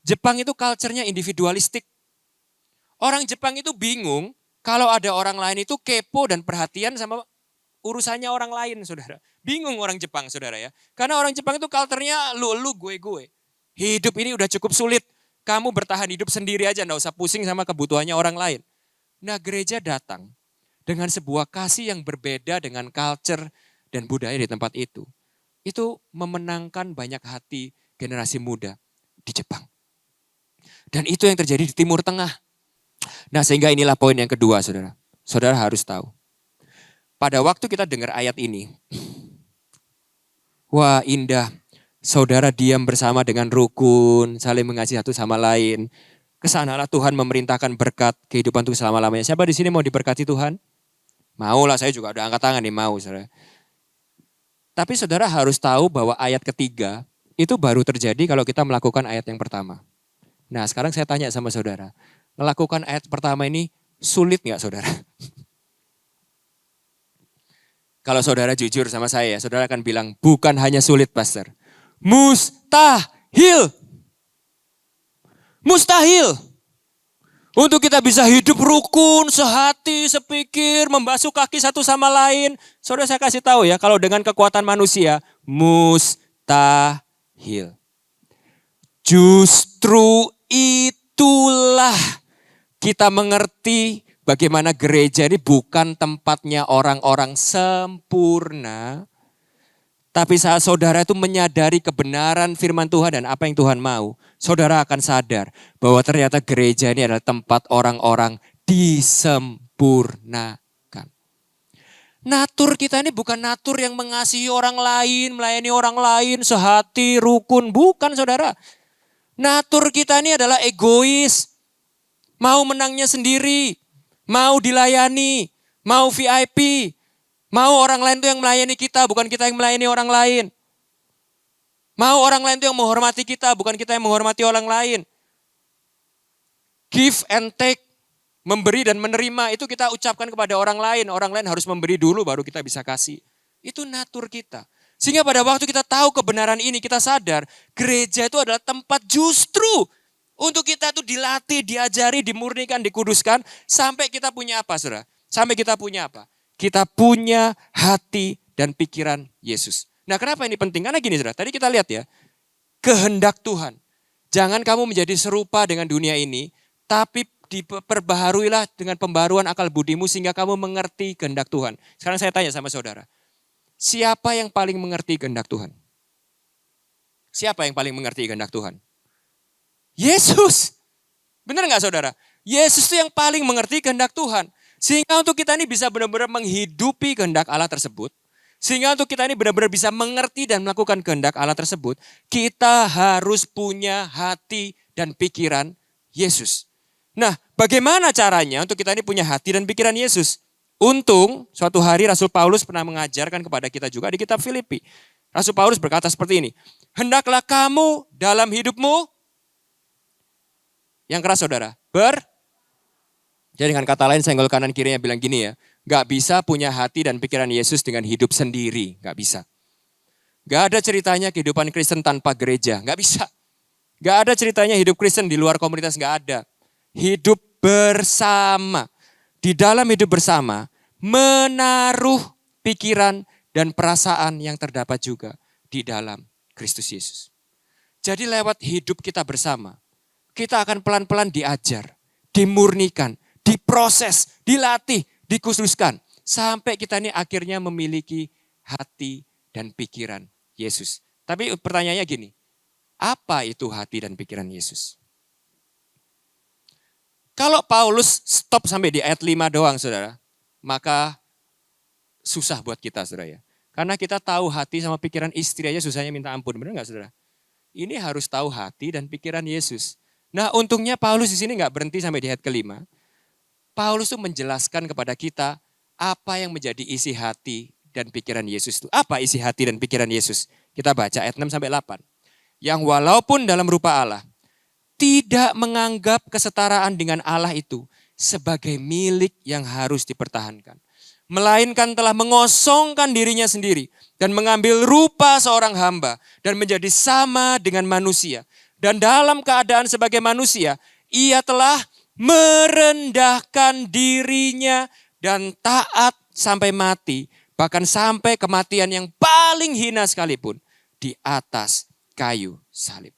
Jepang itu culture-nya individualistik. Orang Jepang itu bingung kalau ada orang lain itu kepo dan perhatian sama urusannya orang lain, saudara. Bingung orang Jepang, saudara ya. Karena orang Jepang itu culture-nya lu, gue. Hidup ini udah cukup sulit. Kamu bertahan hidup sendiri aja, gak usah pusing sama kebutuhannya orang lain. Nah gereja datang dengan sebuah kasih yang berbeda dengan culture dan budaya di tempat itu. Itu memenangkan banyak hati generasi muda di Jepang. Dan itu yang terjadi di Timur Tengah. Nah sehingga inilah poin yang kedua saudara. Saudara harus tahu. Pada waktu kita dengar ayat ini. Wah indah. Saudara diam bersama dengan rukun. Saling mengasihi satu sama lain. Kesanalah Tuhan memerintahkan berkat kehidupan untuk selama-lamanya. Siapa di sini mau diberkati Tuhan? Mau lah, saya juga udah angkat tangan nih, mau saudara. Tapi saudara harus tahu bahwa ayat ketiga itu baru terjadi kalau kita melakukan ayat yang pertama. Nah sekarang saya tanya sama saudara. Melakukan ayat pertama ini sulit gak saudara? Kalau saudara jujur sama saya, saudara akan bilang bukan hanya sulit pastor. Mustahil. Mustahil. Untuk kita bisa hidup rukun, sehati, sepikir, membasuh kaki satu sama lain. Saudara saya kasih tahu ya, kalau dengan kekuatan manusia, mustahil. Justru itulah kita mengerti bagaimana gereja ini bukan tempatnya orang-orang sempurna. Tapi saat saudara itu menyadari kebenaran firman Tuhan dan apa yang Tuhan mau, saudara akan sadar bahwa ternyata gereja ini adalah tempat orang-orang disempurnakan. Natur kita ini bukan natur yang mengasihi orang lain, melayani orang lain, sehati, rukun. Bukan saudara. Natur kita ini adalah egois. Mau menangnya sendiri, mau dilayani, mau VIP. Mau orang lain itu yang melayani kita, bukan kita yang melayani orang lain. Mau orang lain itu yang menghormati kita, bukan kita yang menghormati orang lain. Give and take, memberi dan menerima, itu kita ucapkan kepada orang lain. Orang lain harus memberi dulu baru kita bisa kasih. Itu natur kita. Sehingga pada waktu kita tahu kebenaran ini, kita sadar gereja itu adalah tempat justru untuk kita itu dilatih, diajari, dimurnikan, dikuduskan. Sampai kita punya apa saudara? Sampai kita punya apa? Kita punya hati dan pikiran Yesus. Nah kenapa ini penting? Karena gini saudara, tadi kita lihat ya. Kehendak Tuhan. Jangan kamu menjadi serupa dengan dunia ini. Tapi diperbaharuilah dengan pembaruan akal budimu sehingga kamu mengerti kehendak Tuhan. Sekarang saya tanya sama saudara. Siapa yang paling mengerti kehendak Tuhan? Siapa yang paling mengerti kehendak Tuhan? Yesus. Benar gak saudara? Yesus itu yang paling mengerti kehendak Tuhan. Sehingga untuk kita ini bisa benar-benar menghidupi kehendak Allah tersebut. Sehingga untuk kita ini benar-benar bisa mengerti dan melakukan kehendak Allah tersebut. Kita harus punya hati dan pikiran Yesus. Nah bagaimana caranya untuk kita ini punya hati dan pikiran Yesus? Untung suatu hari Rasul Paulus pernah mengajarkan kepada kita juga di kitab Filipi. Rasul Paulus berkata seperti ini. Hendaklah kamu dalam hidupmu. Yang keras saudara. Jadi dengan kata lain senggol kanan kirinya bilang gini ya. Gak bisa punya hati dan pikiran Yesus dengan hidup sendiri. Gak bisa. Gak ada ceritanya kehidupan Kristen tanpa gereja. Gak bisa. Gak ada ceritanya hidup Kristen di luar komunitas. Gak ada. Hidup bersama. Di dalam hidup bersama, menaruh pikiran dan perasaan yang terdapat juga di dalam Kristus Yesus. Jadi lewat hidup kita bersama, kita akan pelan-pelan diajar, dimurnikan, diproses, dilatih, dikhususkan. Sampai kita ini akhirnya memiliki hati dan pikiran Yesus. Tapi pertanyaannya gini, apa itu hati dan pikiran Yesus? Kalau Paulus stop sampai di ayat 5 doang, saudara, maka susah buat kita, saudara ya. Karena kita tahu hati sama pikiran istri aja susahnya minta ampun, benar nggak, saudara? Ini harus tahu hati dan pikiran Yesus. Nah, untungnya Paulus di sini nggak berhenti sampai di ayat ke-5. Paulus tuh menjelaskan kepada kita apa yang menjadi isi hati dan pikiran Yesus itu. Apa isi hati dan pikiran Yesus? Kita baca ayat 6 sampai 8. Yang walaupun dalam rupa Allah, tidak menganggap kesetaraan dengan Allah itu sebagai milik yang harus dipertahankan. Melainkan telah mengosongkan dirinya sendiri dan mengambil rupa seorang hamba dan menjadi sama dengan manusia. Dan dalam keadaan sebagai manusia, ia telah merendahkan dirinya dan taat sampai mati. Bahkan sampai kematian yang paling hina sekalipun di atas kayu salib.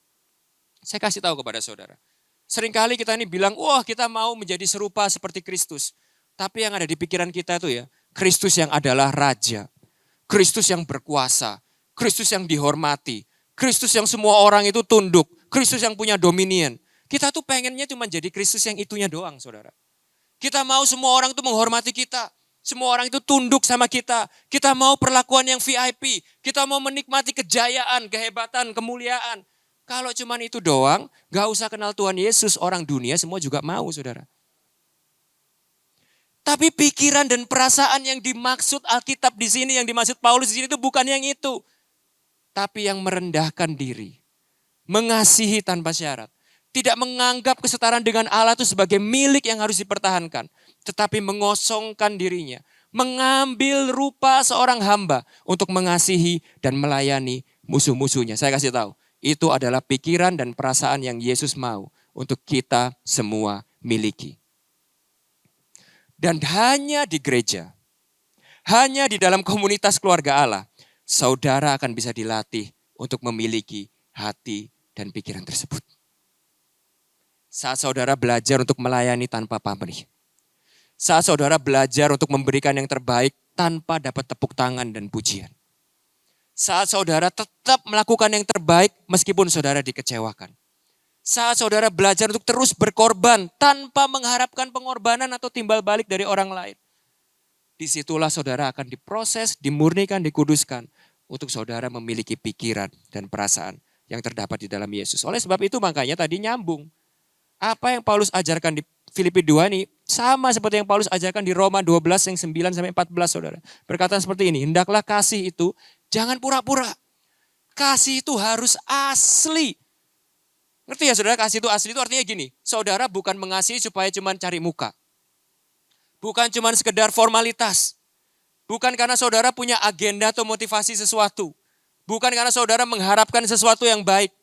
Saya kasih tahu kepada saudara. Seringkali kita ini bilang, wah kita mau menjadi serupa seperti Kristus. Tapi yang ada di pikiran kita itu ya, Kristus yang adalah Raja. Kristus yang berkuasa. Kristus yang dihormati. Kristus yang semua orang itu tunduk. Kristus yang punya dominion. Kita tuh pengennya cuma jadi Kristus yang itunya doang, saudara. Kita mau semua orang itu menghormati kita. Semua orang itu tunduk sama kita. Kita mau perlakuan yang VIP. Kita mau menikmati kejayaan, kehebatan, kemuliaan. Kalau cuma itu doang, gak usah kenal Tuhan Yesus, orang dunia semua juga mau, saudara. Tapi pikiran dan perasaan yang dimaksud Alkitab di sini, yang dimaksud Paulus di sini itu bukan yang itu. Tapi yang merendahkan diri, mengasihi tanpa syarat. Tidak menganggap kesetaraan dengan Allah itu sebagai milik yang harus dipertahankan. Tetapi mengosongkan dirinya, mengambil rupa seorang hamba untuk mengasihi dan melayani musuh-musuhnya. Saya kasih tahu. Itu adalah pikiran dan perasaan yang Yesus mau untuk kita semua miliki. Dan hanya di gereja, hanya di dalam komunitas keluarga Allah, saudara akan bisa dilatih untuk memiliki hati dan pikiran tersebut. Saat saudara belajar untuk melayani tanpa pamrih. Saat saudara belajar untuk memberikan yang terbaik tanpa dapat tepuk tangan dan pujian. Saat saudara tetap melakukan yang terbaik meskipun saudara dikecewakan. Saat saudara belajar untuk terus berkorban tanpa mengharapkan pengorbanan atau timbal balik dari orang lain. Disitulah saudara akan diproses, dimurnikan, dikuduskan. Untuk saudara memiliki pikiran dan perasaan yang terdapat di dalam Yesus. Oleh sebab itu makanya tadi nyambung. Apa yang Paulus ajarkan di Filipi 2 ini sama seperti yang Paulus ajarkan di Roma 12 yang 9 sampai 14 saudara. Berkata seperti ini, hendaklah kasih itu jangan pura-pura. Kasih itu harus asli. Ngerti ya saudara, kasih itu asli itu artinya gini. Saudara bukan mengasihi supaya cuma cari muka. Bukan cuma sekedar formalitas. Bukan karena saudara punya agenda atau motivasi sesuatu. Bukan karena saudara mengharapkan sesuatu yang baik.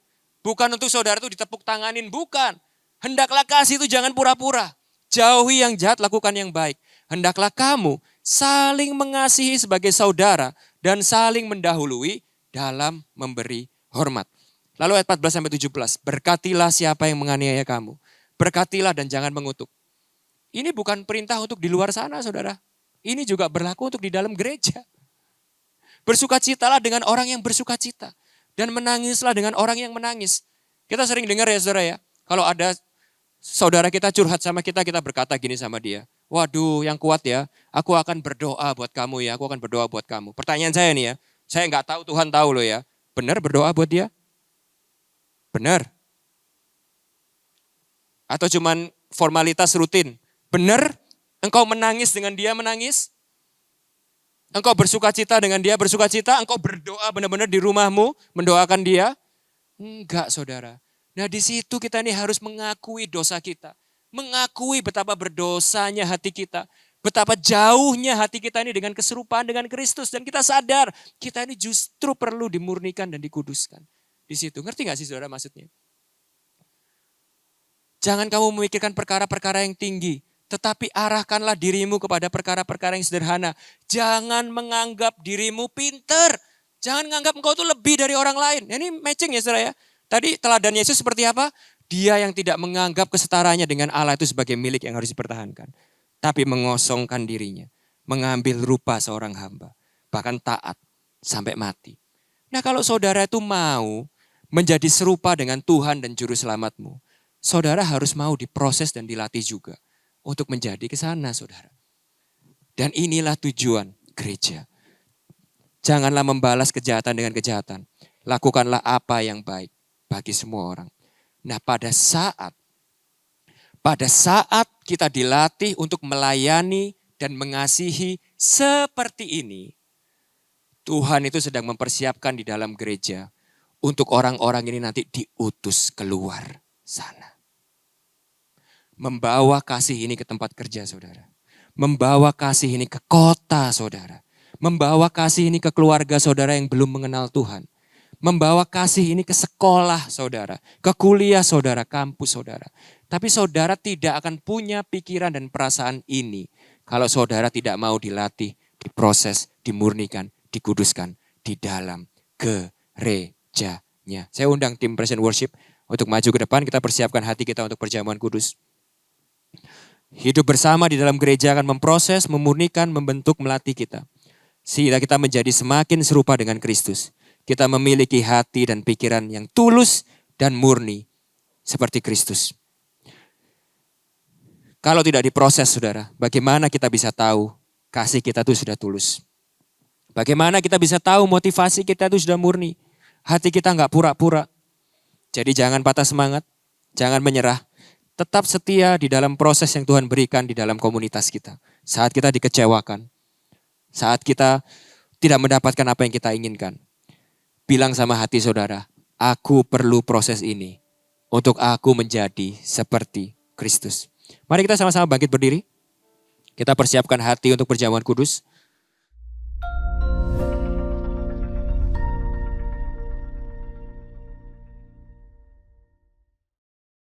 Bukan untuk saudara itu ditepuk tanganin, bukan. Hendaklah kasih itu jangan pura-pura. Jauhi yang jahat, lakukan yang baik. Hendaklah kamu saling mengasihi sebagai saudara dan saling mendahului dalam memberi hormat. Lalu ayat 14-17, berkatilah siapa yang menganiaya kamu. Berkatilah dan jangan mengutuk. Ini bukan perintah untuk di luar sana, saudara. Ini juga berlaku untuk di dalam gereja. Bersukacitalah dengan orang yang bersukacita. Dan menangislah dengan orang yang menangis. Kita sering dengar ya saudara ya, kalau ada saudara kita curhat sama kita berkata gini sama dia. Waduh yang kuat ya, aku akan berdoa buat kamu ya, aku akan berdoa buat kamu. Pertanyaan saya nih ya, saya nggak tahu Tuhan tahu loh ya. Benar berdoa buat dia? Benar? Atau cuman formalitas rutin? Benar? Engkau menangis dengan dia menangis? Engkau bersukacita dengan dia bersukacita? Engkau berdoa benar-benar di rumahmu mendoakan dia? Enggak saudara. Nah di situ kita ini harus mengakui dosa kita. Mengakui betapa berdosanya hati kita. Betapa jauhnya hati kita ini dengan keserupaan dengan Kristus. Dan kita sadar kita ini justru perlu dimurnikan dan dikuduskan. Di situ, ngerti gak sih saudara maksudnya? Jangan kamu memikirkan perkara-perkara yang tinggi. Tetapi arahkanlah dirimu kepada perkara-perkara yang sederhana. Jangan menganggap dirimu pinter. Jangan menganggap engkau itu lebih dari orang lain. Ini matching ya saudara ya. Tadi teladan Yesus seperti apa? Dia yang tidak menganggap kesetaranya dengan Allah itu sebagai milik yang harus dipertahankan. Tapi mengosongkan dirinya. Mengambil rupa seorang hamba. Bahkan taat sampai mati. Nah kalau saudara itu mau menjadi serupa dengan Tuhan dan Juru Selamatmu. Saudara harus mau diproses dan dilatih juga. Untuk menjadi ke sana saudara. Dan inilah tujuan gereja. Janganlah membalas kejahatan dengan kejahatan. Lakukanlah apa yang baik bagi semua orang. Nah pada saat kita dilatih untuk melayani dan mengasihi seperti ini. Tuhan itu sedang mempersiapkan di dalam gereja. Untuk orang-orang ini nanti diutus keluar sana. Membawa kasih ini ke tempat kerja saudara. Membawa kasih ini ke kota saudara. Membawa kasih ini ke keluarga saudara yang belum mengenal Tuhan. Membawa kasih ini ke sekolah saudara. Ke kuliah saudara, kampus saudara. Tapi saudara tidak akan punya pikiran dan perasaan ini. Kalau saudara tidak mau dilatih, diproses, dimurnikan, dikuduskan di dalam gerejanya. Saya undang tim Present Worship untuk maju ke depan. Kita persiapkan hati kita untuk perjamuan kudus. Hidup bersama di dalam gereja akan memproses, memurnikan, membentuk, melatih kita. Sehingga kita menjadi semakin serupa dengan Kristus. Kita memiliki hati dan pikiran yang tulus dan murni seperti Kristus. Kalau tidak diproses saudara, bagaimana kita bisa tahu kasih kita itu sudah tulus? Bagaimana kita bisa tahu motivasi kita itu sudah murni? Hati kita enggak pura-pura. Jadi jangan patah semangat, jangan menyerah. Tetap setia di dalam proses yang Tuhan berikan di dalam komunitas kita. Saat kita dikecewakan, saat kita tidak mendapatkan apa yang kita inginkan. Bilang sama hati saudara, aku perlu proses ini untuk aku menjadi seperti Kristus. Mari kita sama-sama bangkit berdiri. Kita persiapkan hati untuk perjamuan kudus.